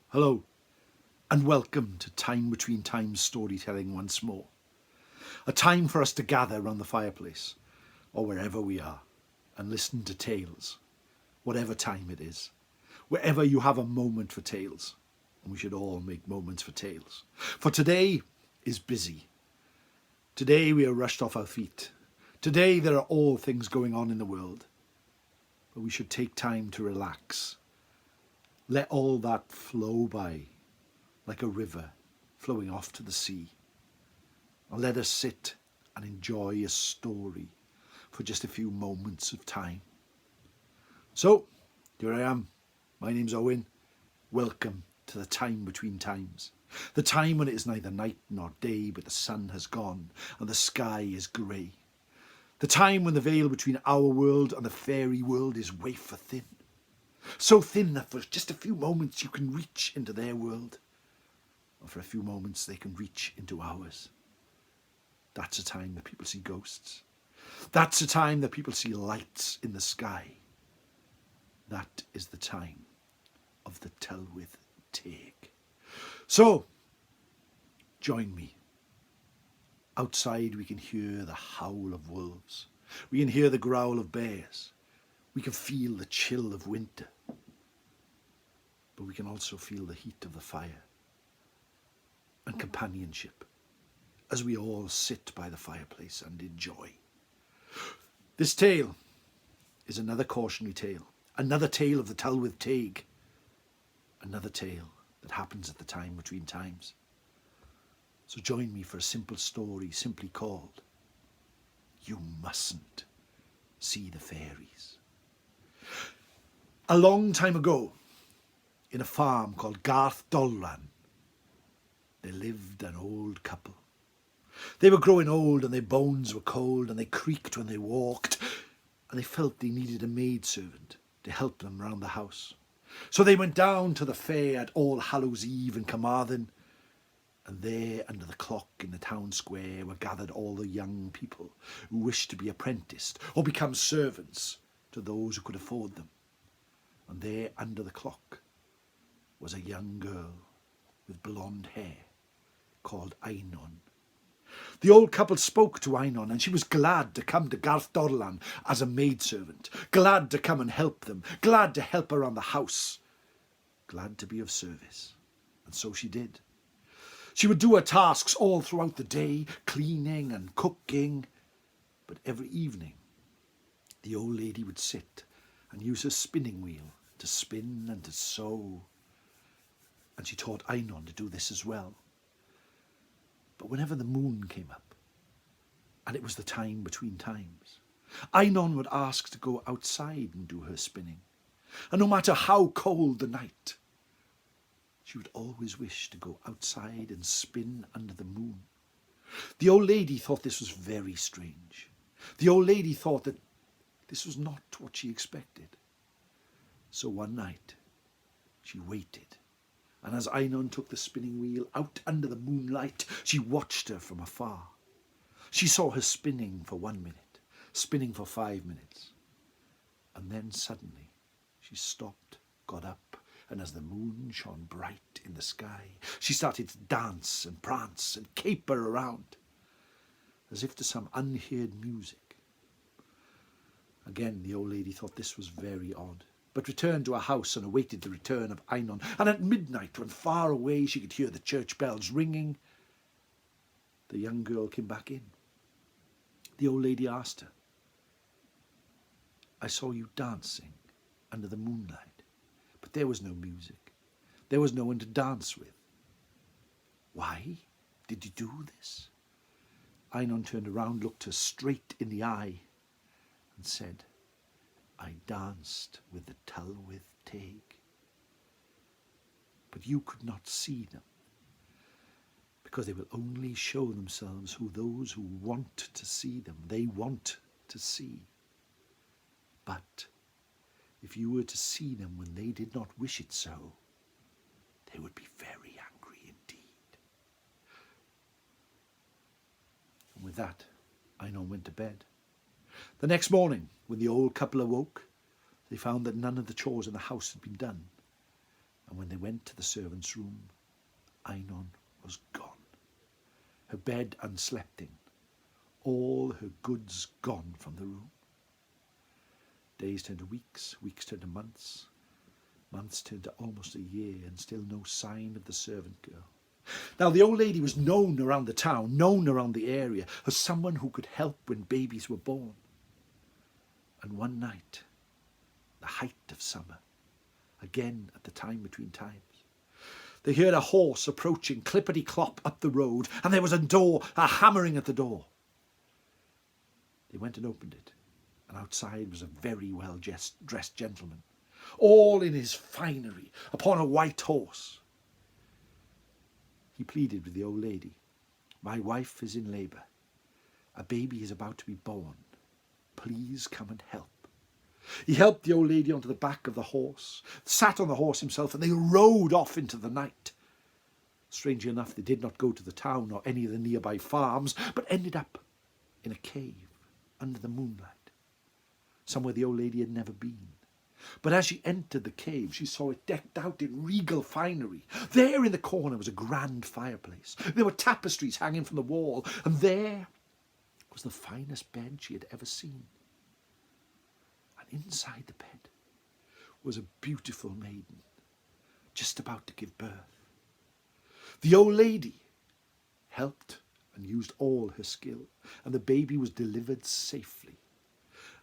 Hello, and welcome to Time Between Times storytelling once more. A time for us to gather round the fireplace, or wherever we are, and listen to tales, whatever time it is, wherever you have a moment for tales. And we should all make moments for tales. For today is busy. Today we are rushed off our feet. Today there are all things going on in the world. But we should take time to relax. Let all that flow by like a river flowing off to the sea. And let us sit and enjoy a story for just a few moments of time. So, here I am. My name's Owen. Welcome to the time between times. The time when it is neither night nor day, but the sun has gone and the sky is grey. The time when the veil between our world and the fairy world is wafer thin. So thin that for just a few moments you can reach into their world. Or for a few moments they can reach into ours. That's a time that people see ghosts. That's a time that people see lights in the sky. That is the time of the Tylwyth Teg. So, join me. Outside we can hear the howl of wolves. We can hear the growl of bears. We can feel the chill of winter. But we can also feel the heat of the fire and companionship as we all sit by the fireplace and enjoy. This tale is another cautionary tale, another tale of the Tylwyth Teg, another tale that happens at the time between times. So join me for a simple story simply called You Mustn't See the Fairies. A long time ago, in a farm called Garth Dolran, there lived an old couple. They were growing old and their bones were cold and they creaked when they walked and they felt they needed a maidservant to help them round the house. So they went down to the fair at All Hallows Eve in Carmarthen, and there under the clock in the town square were gathered all the young people who wished to be apprenticed or become servants to those who could afford them. And there under the clock was a young girl with blonde hair called Einon. The old couple spoke to Einon and she was glad to come to Garth Dorlan as a maidservant, glad to come and help them, glad to help around the house, glad to be of service. And so she did. She would do her tasks all throughout the day, cleaning and cooking, but every evening the old lady would sit and use her spinning wheel to spin and to sew. And she taught Einon to do this as well. But whenever the moon came up, and it was the time between times, Einon would ask to go outside and do her spinning. And no matter how cold the night, she would always wish to go outside and spin under the moon. The old lady thought this was very strange. The old lady thought that this was not what she expected. So one night, she waited. And as Einon took the spinning wheel out under the moonlight, she watched her from afar. She saw her spinning for 1 minute, spinning for 5 minutes. And then suddenly she stopped, got up, and as the moon shone bright in the sky, she started to dance and prance and caper around, as if to some unheard music. Again, the old lady thought this was very odd, but returned to her house and awaited the return of Einon. And at midnight, when far away she could hear the church bells ringing, the young girl came back in. The old lady asked her, "I saw you dancing under the moonlight, but there was no music. There was no one to dance with. Why did you do this?" Einon turned around, looked her straight in the eye, and said, "I danced with the Tylwyth Teg. But you could not see them, because they will only show themselves who those who want to see them, they want to see. But if you were to see them when they did not wish it so, they would be very angry indeed." And with that, Einon went to bed. The next morning, when the old couple awoke, they found that none of the chores in the house had been done. And when they went to the servants' room, Einon was gone, her bed unslept in, all her goods gone from the room. Days turned to weeks, weeks turned to months, months turned to almost a year, and still no sign of the servant girl. Now, the old lady was known around the town, known around the area, as someone who could help when babies were born. And one night, the height of summer, again at the time between times, they heard a horse approaching clippity-clop up the road, and there was a hammering at the door. They went and opened it, and outside was a very well-dressed gentleman, all in his finery, upon a white horse. He pleaded with the old lady, "My wife is in labour. A baby is about to be born. Please come and help." He helped the old lady onto the back of the horse, sat on the horse himself, and they rode off into the night. Strangely enough, they did not go to the town or any of the nearby farms, but ended up in a cave under the moonlight, somewhere the old lady had never been. But as she entered the cave, she saw it decked out in regal finery. There in the corner was a grand fireplace. There were tapestries hanging from the wall, and there was the finest bed she had ever seen. And inside the bed was a beautiful maiden, just about to give birth. The old lady helped and used all her skill, and the baby was delivered safely.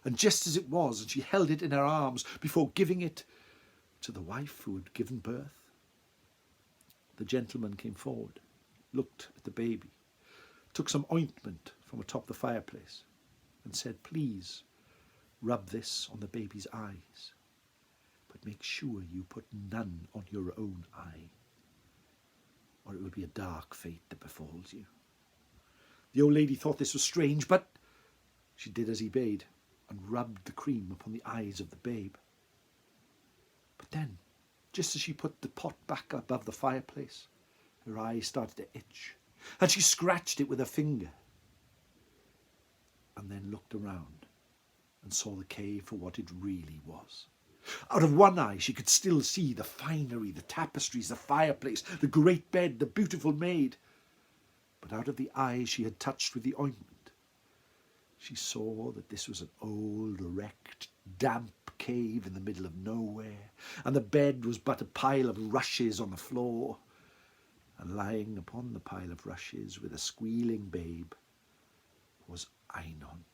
And just as it was, and she held it in her arms before giving it to the wife who had given birth, the gentleman came forward, looked at the baby, took some ointment from atop the fireplace, and said, "Please rub this on the baby's eyes, but make sure you put none on your own eye, or it will be a dark fate that befalls you." The old lady thought this was strange, but she did as he bade, and rubbed the cream upon the eyes of the babe. But then, just as she put the pot back above the fireplace, her eyes started to itch, and she scratched it with her finger, and then looked around and saw the cave for what it really was. Out of one eye she could still see the finery, the tapestries, the fireplace, the great bed, the beautiful maid. But out of the eye she had touched with the ointment, she saw that this was an old, wrecked, damp cave in the middle of nowhere, and the bed was but a pile of rushes on the floor, and lying upon the pile of rushes with a squealing babe was Einon.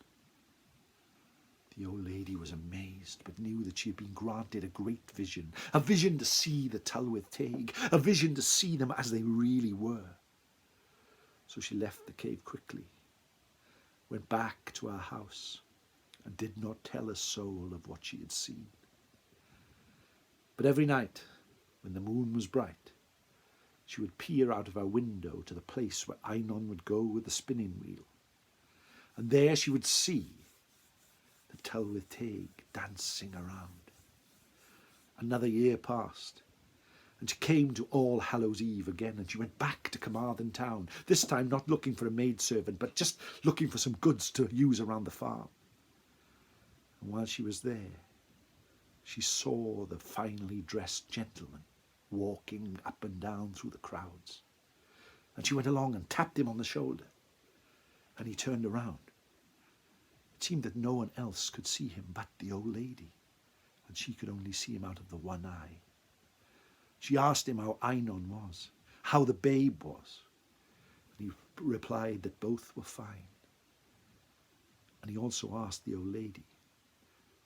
The old lady was amazed, but knew that she had been granted a great vision, a vision to see the Tylwyth Teg, a vision to see them as they really were. So she left the cave quickly, went back to her house, and did not tell a soul of what she had seen. But every night, when the moon was bright, she would peer out of her window to the place where Einon would go with the spinning wheel, and there she would see the Tylwyth Teg dancing around. Another year passed, and she came to All Hallows Eve again, and she went back to Carmarthen town, this time not looking for a maidservant, but just looking for some goods to use around the farm. And while she was there, she saw the finely dressed gentleman walking up and down through the crowds. And she went along and tapped him on the shoulder, and he turned around. It seemed that no one else could see him but the old lady, and she could only see him out of the one eye. She asked him how Einon was, how the babe was, and he replied that both were fine. And he also asked the old lady,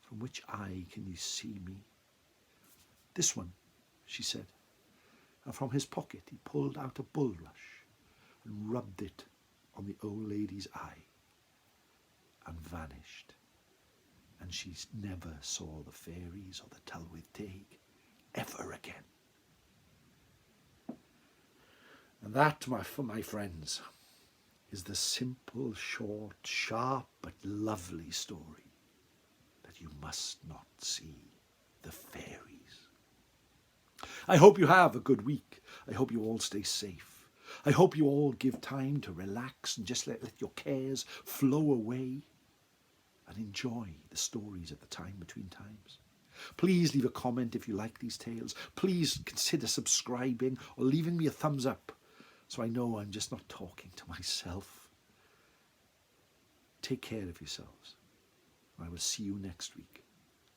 "From which eye can you see me?" "This one," she said, and from his pocket he pulled out a bulrush and rubbed it on the old lady's eye, and vanished. And she never saw the fairies or the Tylwyth Teg ever again. And that, my friends, is the simple, short, sharp, but lovely story that you must not see the fairies. I hope you have a good week. I hope you all stay safe. I hope you all give time to relax and just let your cares flow away and enjoy the stories at the time between times. Please leave a comment if you like these tales. Please consider subscribing or leaving me a thumbs up so I know I'm just not talking to myself. Take care of yourselves. I will see you next week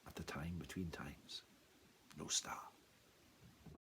at the Time Between Times. No star.